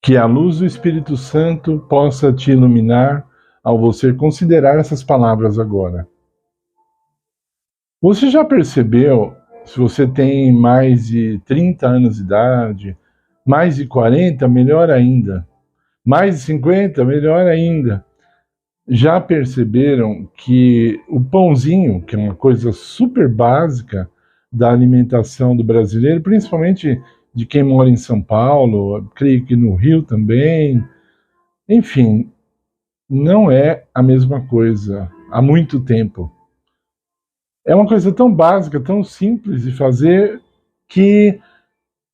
Que a luz do Espírito Santo possa te iluminar ao você considerar essas palavras agora. Você já percebeu, se você tem mais de 30 anos de idade, mais de 40, melhor ainda, mais de 50, melhor ainda, já perceberam que o pãozinho, que é uma coisa super básica da alimentação do brasileiro, principalmente de quem mora em São Paulo, creio que no Rio também, enfim, não é a mesma coisa há muito tempo. É uma coisa tão básica, tão simples de fazer, que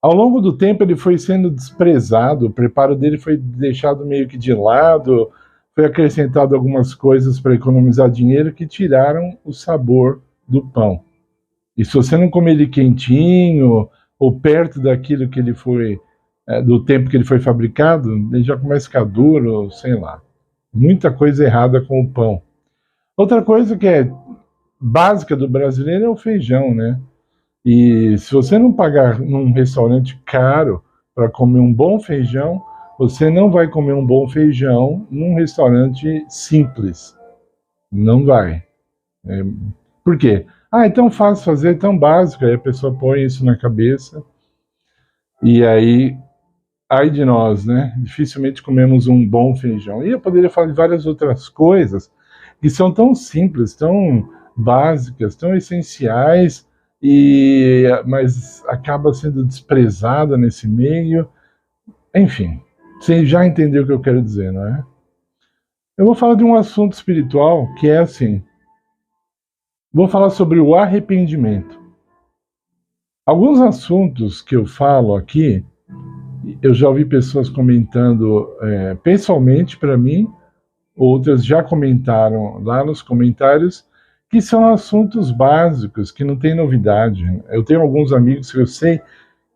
ao longo do tempo ele foi sendo desprezado, o preparo dele foi deixado meio que de lado, foi acrescentado algumas coisas para economizar dinheiro que tiraram o sabor do pão. E se você não comer ele quentinho, ou perto daquilo que ele foi, do tempo que ele foi fabricado, ele já começa a ficar duro, sei lá. Muita coisa errada com o pão. Outra coisa que é básica do brasileiro é o feijão, né? E se você não pagar num restaurante caro para comer um bom feijão, você não vai comer um bom feijão num restaurante simples. Não vai. Por quê? É tão fácil fazer, é tão básico. Aí a pessoa põe isso na cabeça. E aí, ai de nós, né? Dificilmente comemos um bom feijão. E eu poderia falar de várias outras coisas que são tão simples, tão básicas, tão essenciais, mas acaba sendo desprezada nesse meio. Enfim, você já entendeu o que eu quero dizer, não é? Eu vou falar de um assunto espiritual que é assim. Vou falar sobre o arrependimento. Alguns assuntos que eu falo aqui, eu já ouvi pessoas comentando pessoalmente para mim, outras já comentaram lá nos comentários, que são assuntos básicos, que não tem novidade. Eu tenho alguns amigos que eu sei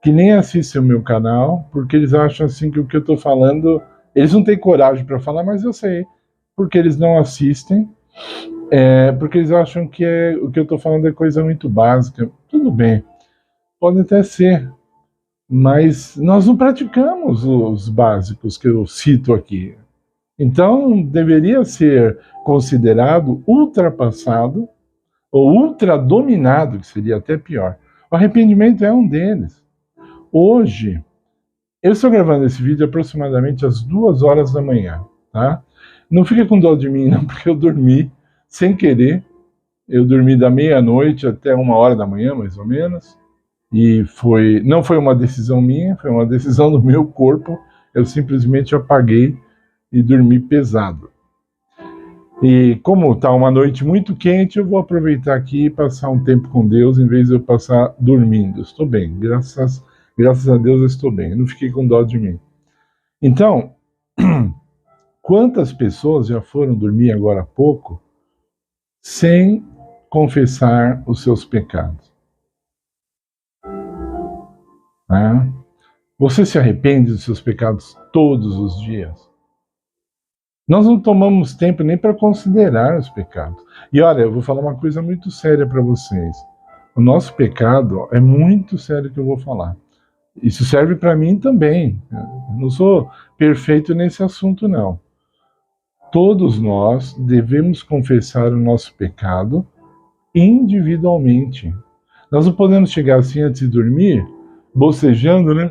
que nem assistem o meu canal, porque eles acham assim que o que eu estou falando, eles não têm coragem para falar, mas eu sei, porque eles não assistem, porque eles acham que o que eu estou falando é coisa muito básica. Tudo bem, pode até ser, mas nós não praticamos os básicos que eu cito aqui. Então, deveria ser considerado ultrapassado ou ultradominado, que seria até pior. O arrependimento é um deles. Hoje, eu estou gravando esse vídeo aproximadamente às 2 horas da manhã, tá? Não fica com dó de mim, não, porque eu dormi sem querer. Eu dormi da meia-noite até 1 hora da manhã, mais ou menos. E não foi uma decisão minha, foi uma decisão do meu corpo. Eu simplesmente apaguei e dormi pesado. E como está uma noite muito quente, eu vou aproveitar aqui e passar um tempo com Deus, em vez de eu passar dormindo. Estou bem, graças a Deus eu estou bem, não fiquei com dó de mim. Então, quantas pessoas já foram dormir agora há pouco sem confessar os seus pecados? Você se arrepende dos seus pecados todos os dias? Nós não tomamos tempo nem para considerar os pecados. E olha, eu vou falar uma coisa muito séria para vocês. O nosso pecado é muito sério que eu vou falar. Isso serve para mim também. Eu não sou perfeito nesse assunto, não. Todos nós devemos confessar o nosso pecado individualmente. Nós não podemos chegar assim antes de dormir, bocejando, né?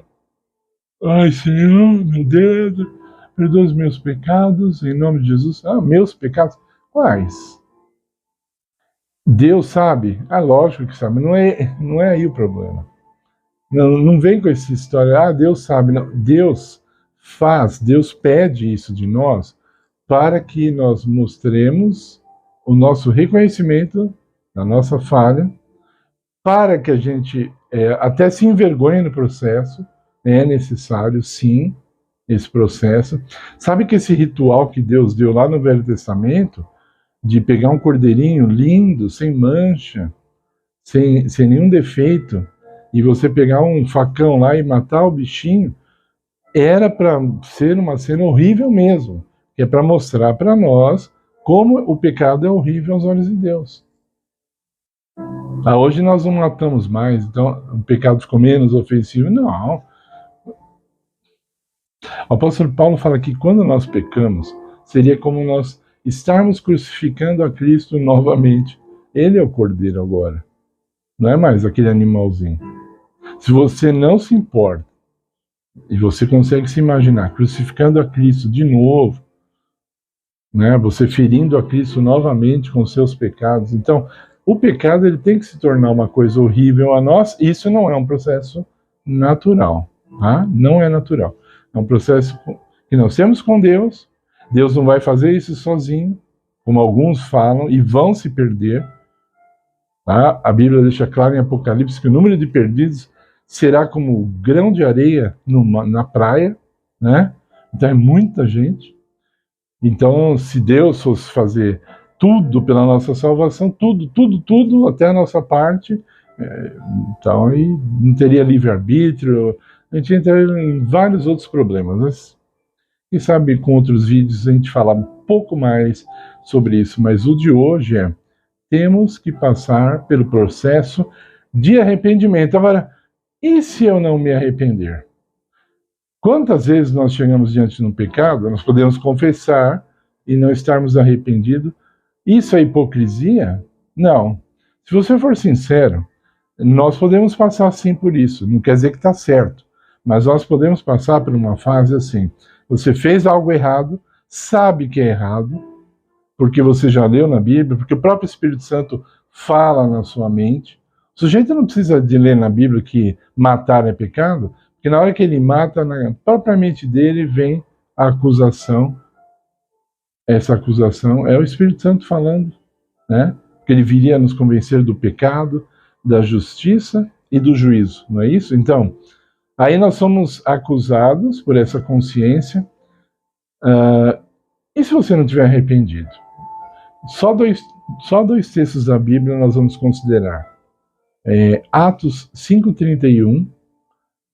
Ai, Senhor, meu Deus, perdoa os meus pecados, em nome de Jesus. Meus pecados? Quais? Deus sabe? Lógico que sabe, não é aí o problema. Não vem com essa história, Deus sabe. Não. Deus faz, Deus pede isso de nós para que nós mostremos o nosso reconhecimento da nossa falha, para que a gente até se envergonhe no processo. É necessário, sim, esse processo. Sabe que esse ritual que Deus deu lá no Velho Testamento, de pegar um cordeirinho lindo, sem mancha, sem nenhum defeito, e você pegar um facão lá e matar o bichinho, era para ser uma cena horrível mesmo, que é para mostrar para nós como o pecado é horrível aos olhos de Deus. Hoje nós não matamos mais, então o pecado ficou menos ofensivo. Não. O apóstolo Paulo fala que quando nós pecamos, seria como nós estarmos crucificando a Cristo novamente. Ele é o Cordeiro agora, não é mais aquele animalzinho. Se você não se importa, e você consegue se imaginar crucificando a Cristo de novo, né, você ferindo a Cristo novamente com seus pecados, então o pecado ele tem que se tornar uma coisa horrível a nós. Isso não é um processo natural, tá? Não é natural. É um processo que nós temos com Deus. Deus não vai fazer isso sozinho, como alguns falam, e vão se perder. Tá? A Bíblia deixa claro em Apocalipse que o número de perdidos será como o grão de areia na praia, né? Então é muita gente. Então, se Deus fosse fazer tudo pela nossa salvação, tudo, até a nossa parte, então aí não teria livre-arbítrio, a gente entraria em vários outros problemas. Mas, quem sabe com outros vídeos a gente falar um pouco mais sobre isso, mas o de hoje é: temos que passar pelo processo de arrependimento. Agora, e se eu não me arrepender? Quantas vezes nós chegamos diante de um pecado, nós podemos confessar e não estarmos arrependidos? Isso é hipocrisia? Não. Se você for sincero, nós podemos passar sim por isso. Não quer dizer que está certo, mas nós podemos passar por uma fase assim. Você fez algo errado, sabe que é errado, porque você já leu na Bíblia, porque o próprio Espírito Santo fala na sua mente. O sujeito não precisa de ler na Bíblia que matar é pecado, porque na hora que ele mata, na própria mente dele vem a acusação. Essa acusação é o Espírito Santo falando, né? Que ele viria nos convencer do pecado, da justiça e do juízo, não é isso? Então, aí nós somos acusados por essa consciência. E se você não tiver arrependido? Só dois textos da Bíblia nós vamos considerar. Atos 5:31,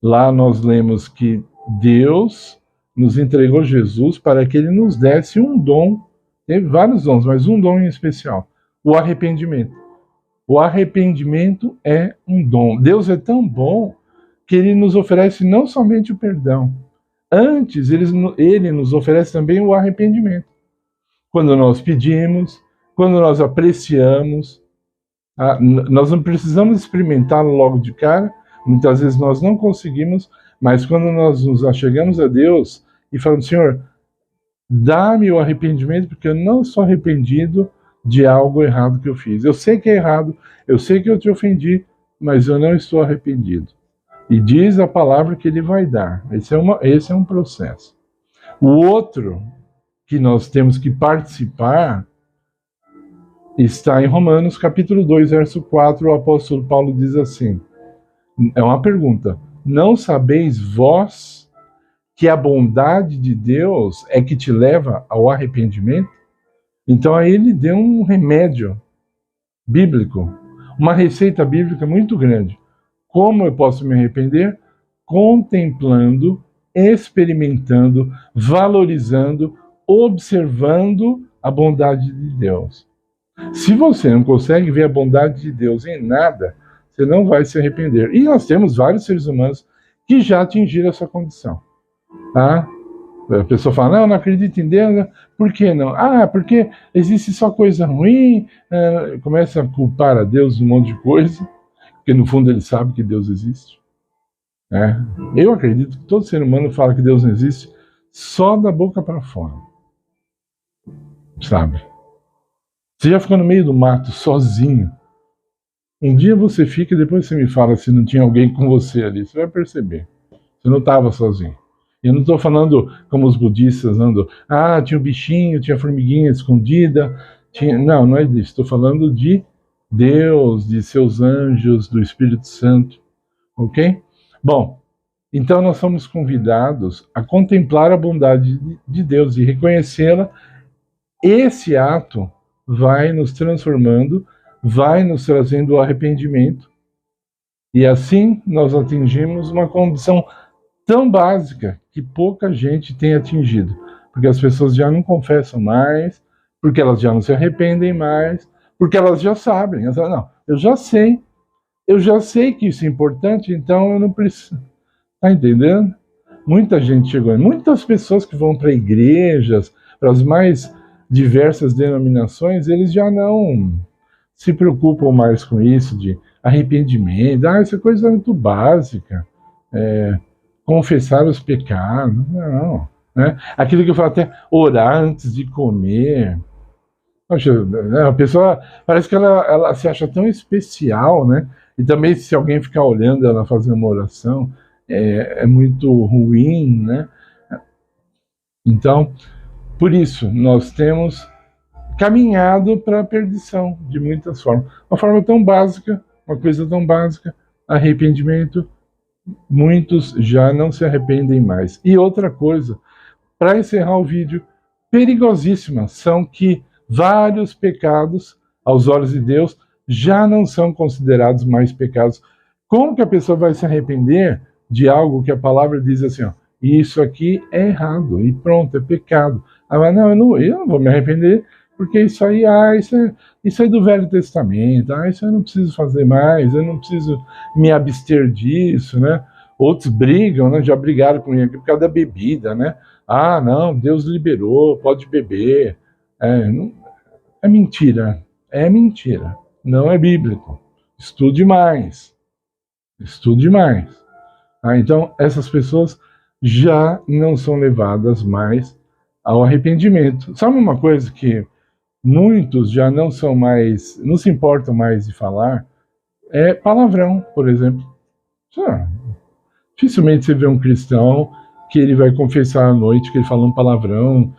lá nós lemos que Deus nos entregou Jesus para que ele nos desse um dom. Teve vários dons, mas um dom em especial: o arrependimento. O arrependimento é um dom. Deus é tão bom que ele nos oferece não somente o perdão, antes ele nos oferece também o arrependimento. Quando nós pedimos, quando nós apreciamos, nós não precisamos experimentá-lo logo de cara. Muitas vezes nós não conseguimos, mas quando nós nos achegamos a Deus e falamos: Senhor, dá-me o arrependimento, porque eu não sou arrependido de algo errado que eu fiz. Eu sei que é errado, eu sei que eu te ofendi, mas eu não estou arrependido. E diz a palavra que ele vai dar. Esse é um processo. O outro que nós temos que participar está em Romanos capítulo 2, verso 4, o apóstolo Paulo diz assim, é uma pergunta: não sabeis vós que a bondade de Deus é que te leva ao arrependimento? Então aí ele deu um remédio bíblico, uma receita bíblica muito grande. Como eu posso me arrepender? Contemplando, experimentando, valorizando, observando a bondade de Deus. Se você não consegue ver a bondade de Deus em nada, você não vai se arrepender. E nós temos vários seres humanos que já atingiram essa condição. Tá? A pessoa fala: não acredito em Deus. Por que não? Porque existe só coisa ruim. Começa a culpar a Deus de um monte de coisa, porque no fundo ele sabe que Deus existe. Eu acredito que todo ser humano fala que Deus não existe só da boca para fora. Sabe? Você já ficou no meio do mato sozinho? Um dia você fica e depois você me fala se não tinha alguém com você ali. Você vai perceber. Você não estava sozinho. Eu não estou falando como os budistas andam. Tinha um bichinho, tinha formiguinha escondida. Não é disso. Estou falando de Deus, de seus anjos, do Espírito Santo. Ok? Bom, então nós somos convidados a contemplar a bondade de Deus e reconhecê-la. Esse ato vai nos transformando, vai nos trazendo o arrependimento. E assim nós atingimos uma condição tão básica que pouca gente tem atingido. Porque as pessoas já não confessam mais, porque elas já não se arrependem mais, porque elas já sabem. Elas falam: não, eu já sei que isso é importante, então eu não preciso. Está entendendo? Muita gente chegou, muitas pessoas que vão para igrejas, para as mais diversas denominações, eles já não se preocupam mais com isso de arrependimento. Essa coisa é muito básica. Confessar os pecados, não. Né? Aquilo que eu falo até, orar antes de comer. Poxa, a pessoa parece que ela se acha tão especial, né? E também se alguém ficar olhando ela fazer uma oração, é muito ruim, né? Então, por isso, nós temos caminhado para a perdição de muitas formas. Uma forma tão básica, uma coisa tão básica, arrependimento, muitos já não se arrependem mais. E outra coisa, para encerrar o vídeo, perigosíssima, são que vários pecados, aos olhos de Deus, já não são considerados mais pecados. Como que a pessoa vai se arrepender de algo que a palavra diz assim, ó, isso aqui é errado, e pronto, é pecado. Mas não, eu não vou me arrepender, porque isso aí, isso é do Velho Testamento, isso eu não preciso fazer mais, eu não preciso me abster disso, né? Outros brigam, né? Já brigaram comigo aqui por causa da bebida, né? Não, Deus liberou, pode beber. É mentira, não é bíblico. Estude mais. Então, essas pessoas já não são levadas mais ao arrependimento. Sabe uma coisa que muitos já não se importam mais de falar? É palavrão, por exemplo. Dificilmente você vê um cristão que ele vai confessar à noite que ele falou um palavrão,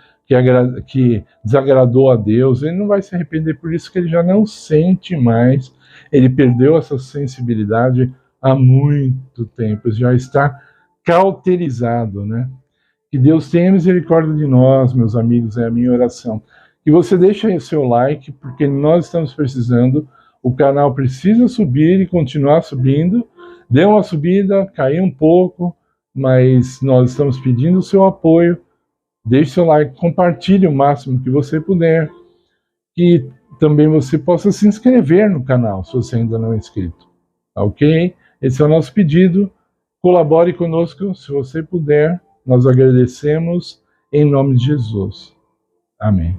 que desagradou a Deus. Ele não vai se arrepender por isso, que ele já não sente mais. Ele perdeu essa sensibilidade há muito tempo, já está cauterizado, né? Que Deus tenha misericórdia de nós, meus amigos, é a minha oração. Que você deixe aí o seu like, porque nós estamos precisando, o canal precisa subir e continuar subindo. Deu uma subida, caiu um pouco, mas nós estamos pedindo o seu apoio. Deixe seu like, compartilhe o máximo que você puder. Que também você possa se inscrever no canal, se você ainda não é inscrito. Ok? Esse é o nosso pedido. Colabore conosco, se você puder. Nós agradecemos em nome de Jesus. Amém.